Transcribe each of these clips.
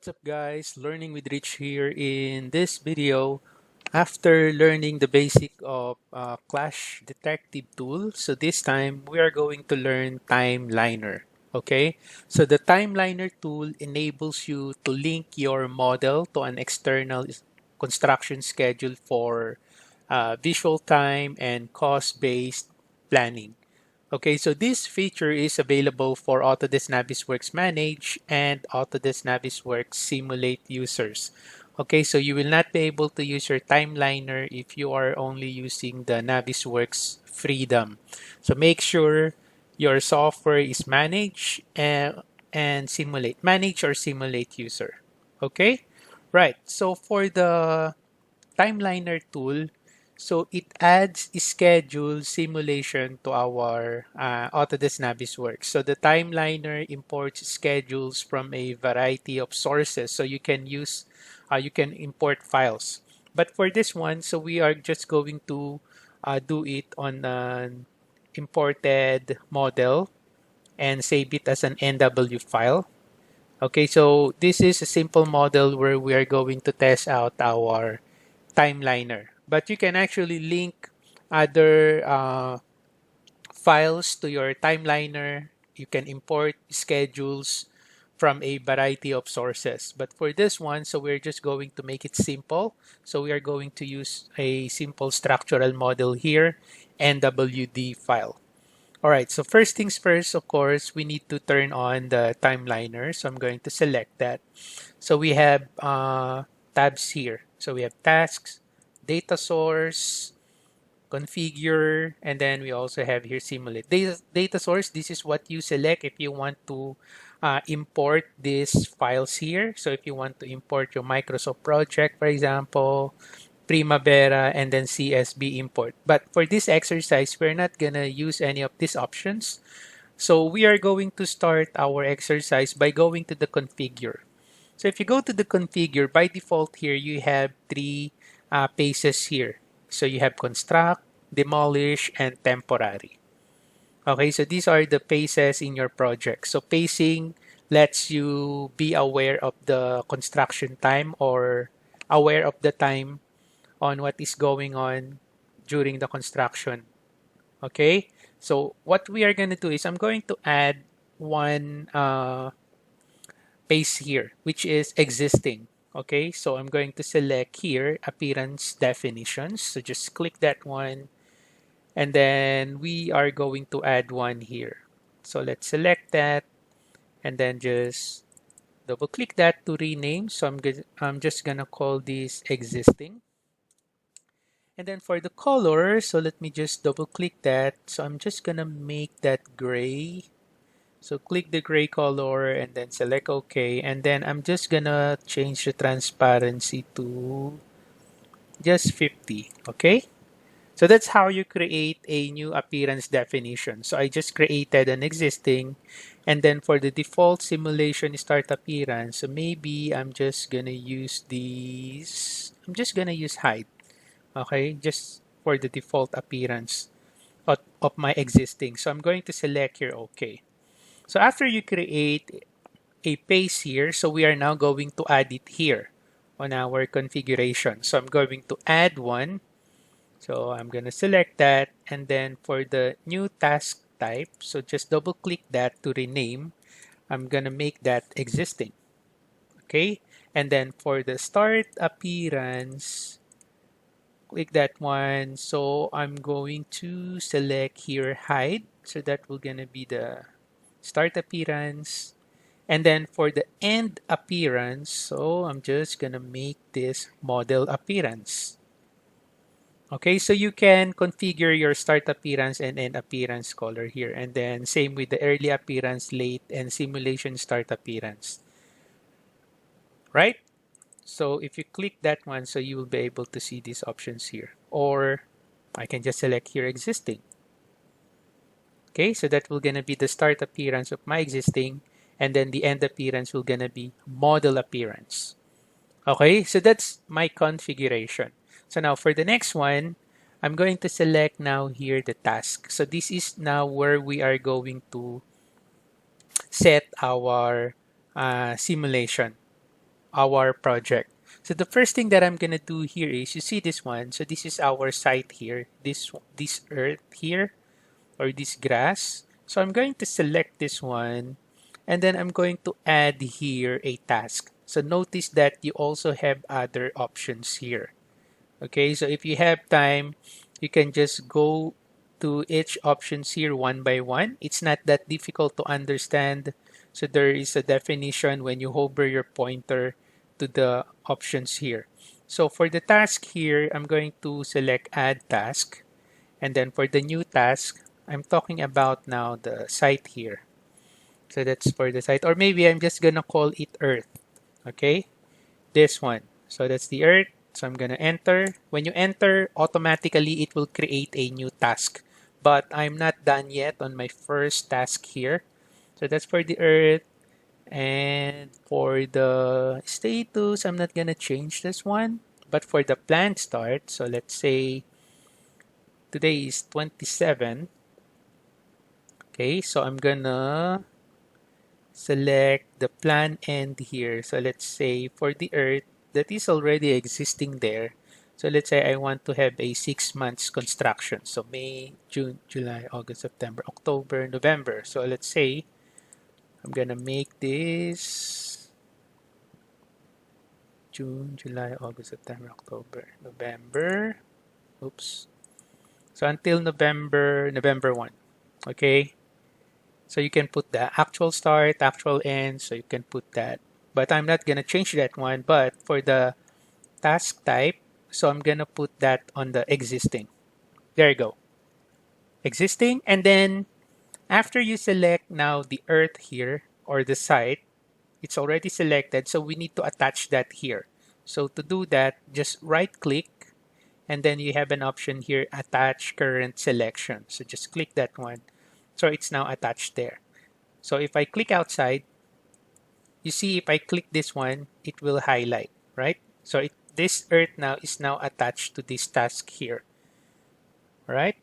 what's up guys? Learning with Rich here. In this video, after learning the basic of Clash Detective tool, so this time we are going to learn Timeliner. Okay, so the Timeliner tool enables you to link your model to an external construction schedule for visual time and cost-based planning. Okay, so this feature is available for Autodesk Navisworks Manage and Autodesk Navisworks Simulate users. Okay, so you will not be able to use your timeliner if you are only using the Navisworks Freedom. So make sure your software is and simulate. Manage or simulate user. Okay, right. So for the timeliner tool, so it adds schedule simulation to our Autodesk Navisworks. So the timeliner imports schedules from a variety of sources. So you can import files. But for this one, so we are just going to do it on an imported model and save it as an NW file. Okay, so this is a simple model where we are going to test out our timeliner. But you can actually link other files to your timeliner. You can import schedules from a variety of sources. But for this one, so we're just going to make it simple. So we are going to use a simple structural model here, NWD file. All right, so first things first, of course, we need to turn on the timeliner. So I'm going to select that. So we have tabs here. So we have tasks, data source, configure, and then we also have here simulate. Data source, this is what you select if you want to import these files here. So if you want to import your Microsoft project, for example, Primavera, and then CSV import. But for this exercise, we're not going to use any of these options. So we are going to start our exercise by going to the configure. So if you go to the configure, by default here, you have three paces here. So you have construct, demolish, and temporary. Okay, so these are the paces in your project. So pacing lets you be aware of the construction time or aware of the time on what is going on during the construction. Okay, so what we are going to do is I'm going to add one pace here, which is existing. Okay, so I'm going to select here appearance definitions. So just click that one, and then we are going to add one here. So let's select that, and then just double click that to rename. So I'm just gonna call this existing. And then for the color, so let me just double click that. So I'm just gonna make that gray. So click the gray color and then select OK. And then I'm just gonna change the transparency to just 50. Okay. So that's how you create a new appearance definition. So I just created an existing, and then for the default simulation start appearance, so maybe I'm just gonna use these. I'm just gonna use hide. Okay, just for the default appearance of my existing. So I'm going to select here OK. So after you create a paste here, so we are now going to add it here on our configuration. So I'm going to add one. So I'm going to select that, and then for the new task type, so just double click that to rename. I'm going to make that existing. Okay, and then for the start appearance, click that one. So I'm going to select here hide. So that will gonna be the start appearance. And then for the end appearance, so I'm just gonna make this model appearance. Okay, so you can configure your start appearance and end appearance color here. And then same with the early appearance, late, and simulation start appearance. Right? So if you click that one, so you will be able to see these options here. Or I can just select here existing. Okay, so that will gonna be the start appearance of my existing, and then the end appearance will gonna be model appearance. Okay, so that's my configuration. So now for the next one, I'm going to select now here the task. So this is now where we are going to set our simulation. our project. So the first thing that I'm gonna do here is, you see this one. So this is our site here. This earth here, or this grass. So I'm going to select this one, and then I'm going to add here a task. So notice that you also have other options here. Okay, so if you have time, you can just go to each options here one by one. It's not that difficult to understand. So there is a definition when you hover your pointer to the options here. So for the task here, I'm going to select add task. And then for the new task, I'm talking about now the site here. So that's for the site. Or maybe I'm just gonna call it Earth. Okay, this one. So that's the Earth. So I'm gonna enter. When you enter, automatically it will create a new task. But I'm not done yet on my first task here. So that's for the Earth. And for the status, I'm not gonna change this one. But for the planned start, so let's say today is 27. Okay, so I'm gonna select the plan end here. So let's say for the Earth that is already existing there. So let's say I want to have a 6 months construction. So May, June, July, August, September, October, November. So let's say I'm gonna make this June, July, August, September, October, November. Oops. So until November 1. Okay. So you can put the actual start, actual end, so you can put that. But I'm not gonna change that one, but for the task type, so I'm gonna put that on the existing. There you go. Existing, and then after you select now the earth here, or the site, it's already selected, so we need to attach that here. So to do that, just right click, and then you have an option here, attach current selection. So just click that one. So it's now attached there. So if I click outside, you see if I click this one, it will highlight, right? So this earth now is now attached to this task here, all right?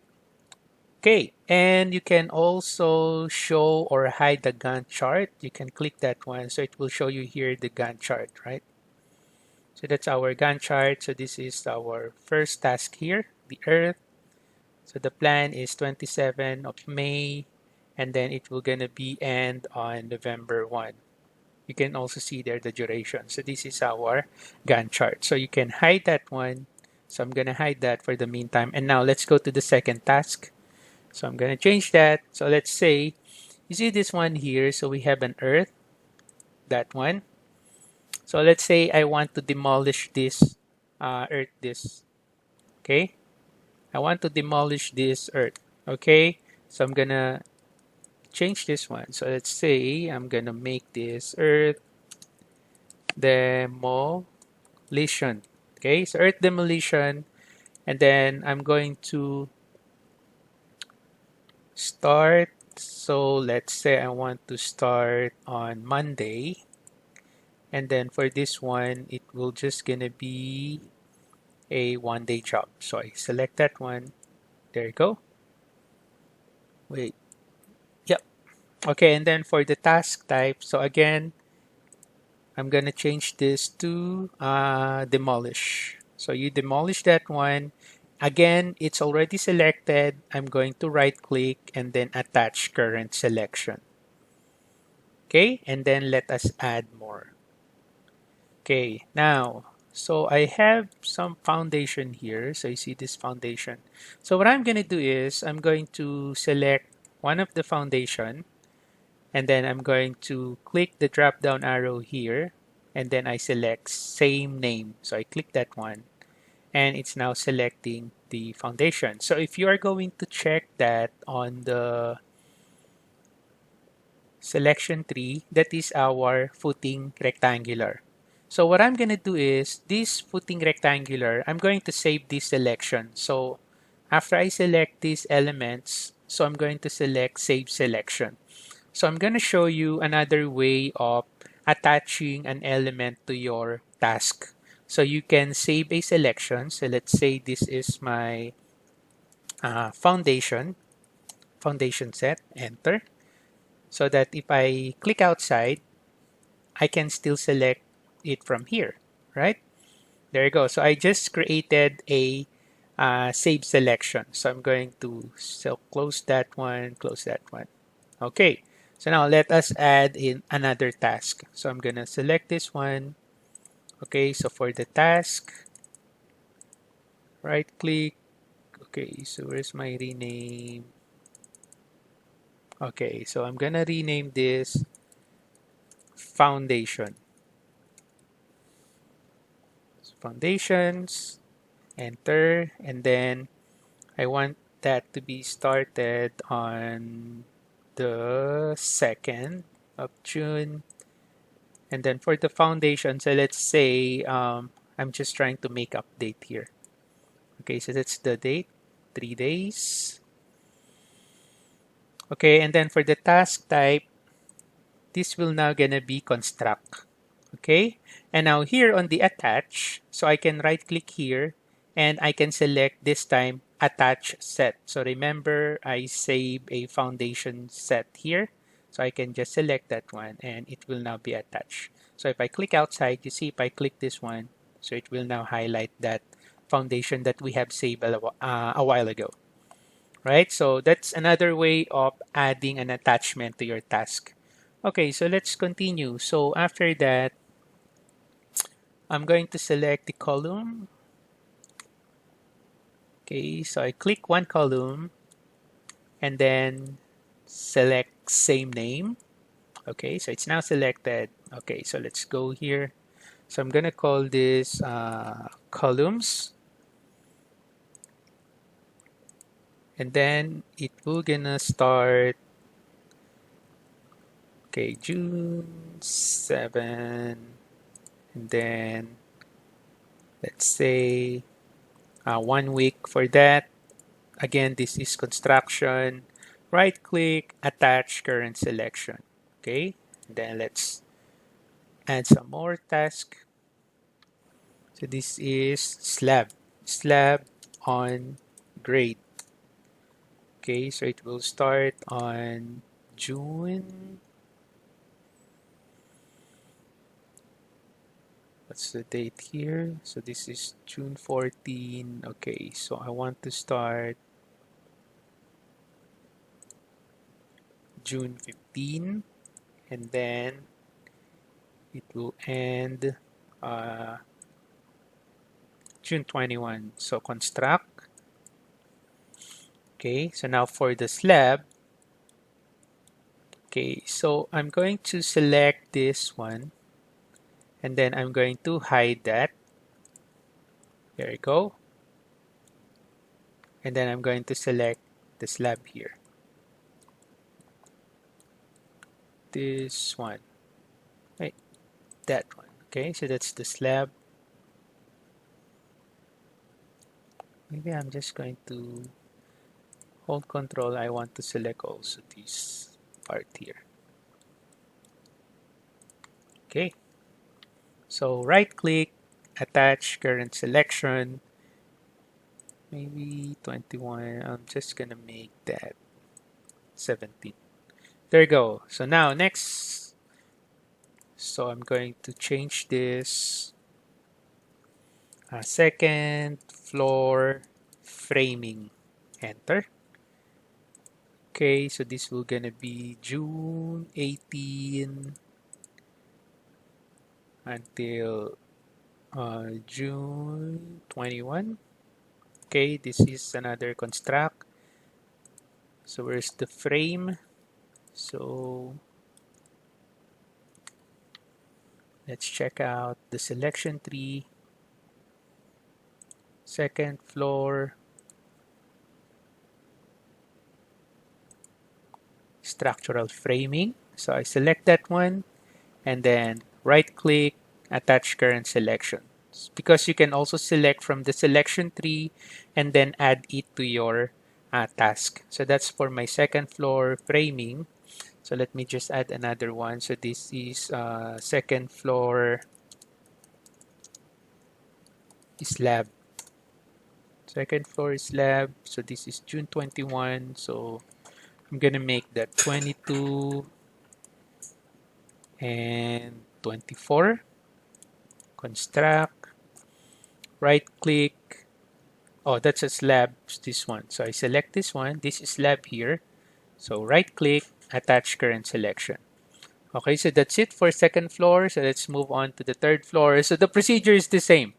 Okay, and you can also show or hide the Gantt chart. You can click that one, so it will show you here the Gantt chart, right? So that's our Gantt chart. So this is our first task here, the earth. So the plan is 27 of May, and then it will gonna be end on November 1. You can also see there the duration. So this is our Gantt chart. So you can hide that one. So I'm gonna hide that for the meantime. And now let's go to the second task. So I'm gonna change that. So let's say, you see this one here. So we have an earth, that one. So let's say I want to demolish this earth, this, okay? I want to demolish this earth, okay? So I'm gonna change this one. So let's say I'm gonna make this earth demolition. Okay, so earth demolition, and then I'm going to start. So let's say I want to start on Monday, and then for this one, it will just gonna be a 1 day job. So I select that one. There you go. Wait. Yep. Okay, and then for the task type, so again, I'm gonna change this to demolish. So you demolish that one. Again, it's already selected. I'm going to right click and then attach current selection. Okay, and then let us add more. Okay, now, so I have some foundation here. So you see this foundation. So what I'm gonna do is I'm going to select one of the foundation, and then I'm going to click the drop down arrow here, and then I select same name. So I click that one, and it's now selecting the foundation. So if you are going to check that on the selection tree, that is our footing rectangular. So what I'm going to do is this footing rectangular, I'm going to save this selection. So after I select these elements, so I'm going to select save selection. So I'm going to show you another way of attaching an element to your task. So you can save a selection. So let's say this is my foundation set, enter. So that if I click outside, I can still select it from here, right? There you go. So I just created a save selection. So I'm going to close that one, close that one. Okay. So now let us add in another task. So I'm gonna select this one. Okay. So for the task, right click. Okay. So where's my rename? Okay. So I'm gonna rename this foundation. Foundations. Enter, and then I want that to be started on the 2nd of June. And then for the foundation, so let's say I'm just trying to make update here. Okay, so that's the date, 3 days. Okay, and then for the task type, this will now gonna be construct. Okay, and now here on the attach, so I can right click here and I can select this time attach set. So remember I save a foundation set here, so I can just select that one and it will now be attached. So if I click outside, you see if I click this one, so it will now highlight that foundation that we have saved a while ago, right? So that's another way of adding an attachment to your task. Okay, so let's continue. So after that, I'm going to select the column. Okay, so I click one column and then select same name. Okay, so it's now selected. Okay, so let's go here. So I'm gonna call this columns, and then it will gonna start. Okay, June 7, and then let's say 1 week for that. Again, this is construction. Right click, attach current selection. Okay, then let's add some more task. So this is slab on grade. Okay, so it will start on June. What's the date here? So this is June 14. Okay, so I want to start June 15, and then it will end uh, June 21. So construct. Okay, so now for the slab. Okay, so I'm going to select this one, and then I'm going to hide that. There you go. And then I'm going to select the slab here. This one. Right, that one. Okay, so that's the slab. Maybe I'm just going to hold control. I want to select also this part here. Okay, so right click, attach current selection, maybe 21. I'm just gonna make that 17. There you go. So now next, so I'm going to change this second floor framing. Enter. Okay, so this will gonna be June 18 until June 21. Okay, this is another construct. So where's the frame? So let's check out the selection tree. Second floor, structural framing. So I select that one and then right click, attach current selection. Because you can also select from the selection tree and then add it to your task. So that's for my second floor framing. So let me just add another one. So this is second floor slab. Second floor slab. So this is June 21. So I'm gonna make that 22 and 24. construct, right click. Oh, that's a slab, this one. So I select this one. This is slab here. So right click, attach current selection. Okay, so that's it for second floor. So let's move on to the third floor. So the procedure is the same.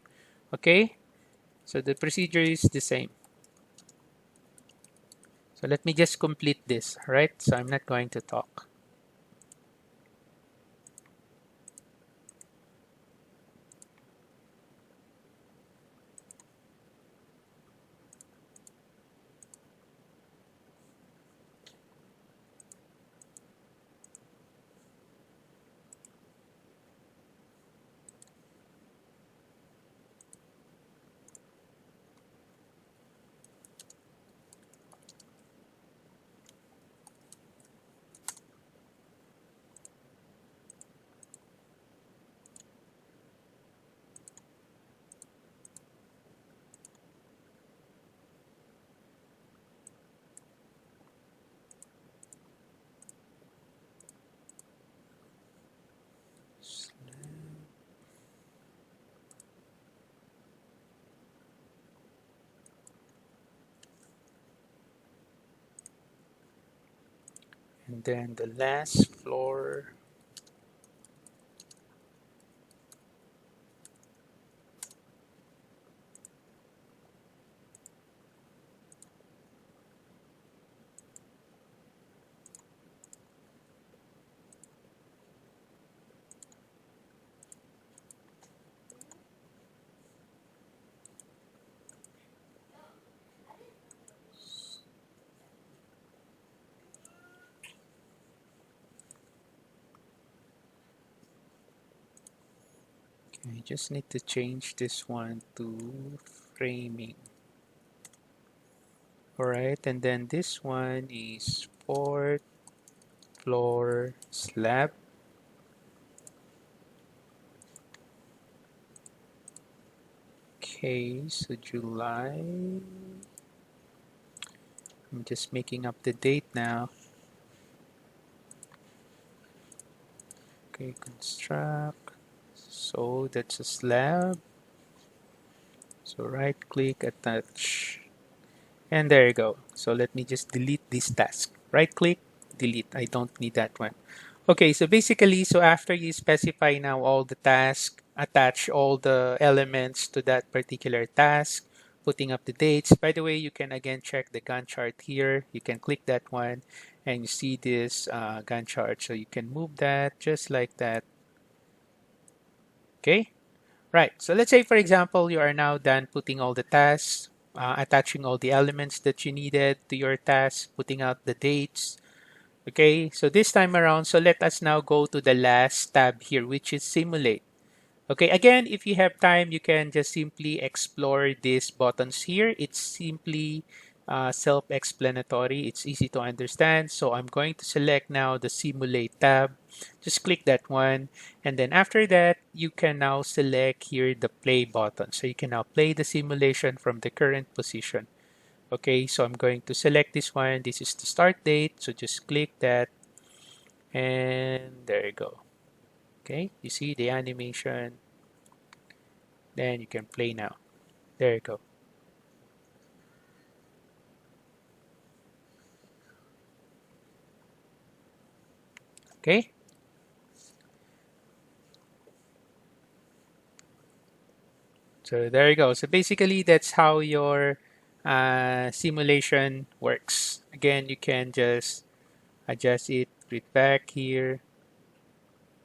Okay, so the procedure is the same. So let me just complete this, right? So I'm not going to talk. And then the last floor. I just need to change this one to framing. Alright, and then this one is fourth floor slab. Okay, so July. I'm just making up the date now. Okay, construct. So that's a slab. So right click, attach. And there you go. So let me just delete this task. Right click, delete. I don't need that one. Okay, so basically, so after you specify now all the tasks, attach all the elements to that particular task, putting up the dates. By the way, you can again check the Gantt chart here. You can click that one and you see this Gantt chart. So you can move that just like that. Okay, right. So let's say, for example, you are now done putting all the tasks, attaching all the elements that you needed to your task, putting out the dates. Okay, so this time around, so let us now go to the last tab here, which is simulate. Okay, again, if you have time, you can just simply explore these buttons here. It's simply self-explanatory. It's easy to understand. So I'm going to select now the simulate tab. Just click that one. And then after that, you can now select here the play button. So you can now play the simulation from the current position. Okay, so I'm going to select this one. This is the start date. So just click that. And there you go. Okay, you see the animation. Then you can play now. There you go. Okay. So there you go. So basically, that's how your simulation works. Again, you can just adjust it, put it back here.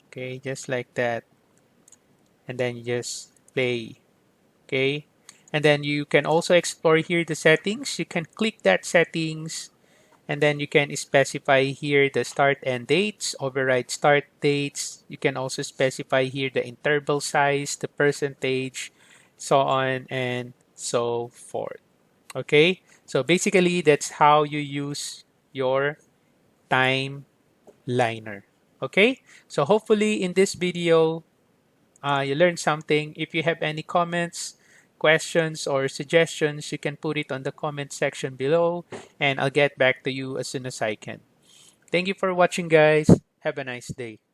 Okay, just like that. And then you just play. Okay. And then you can also explore here the settings. You can click that settings. And then you can specify here the start and dates, override start dates. You can also specify here the interval size, the percentage, so on and so forth. Okay, so basically that's how you use your time liner. Okay, so hopefully in this video you learned something. If you have any comments, questions, or suggestions, you can put it on the comment section below and I'll get back to you as soon as I can. Thank you for watching, guys. Have a nice day.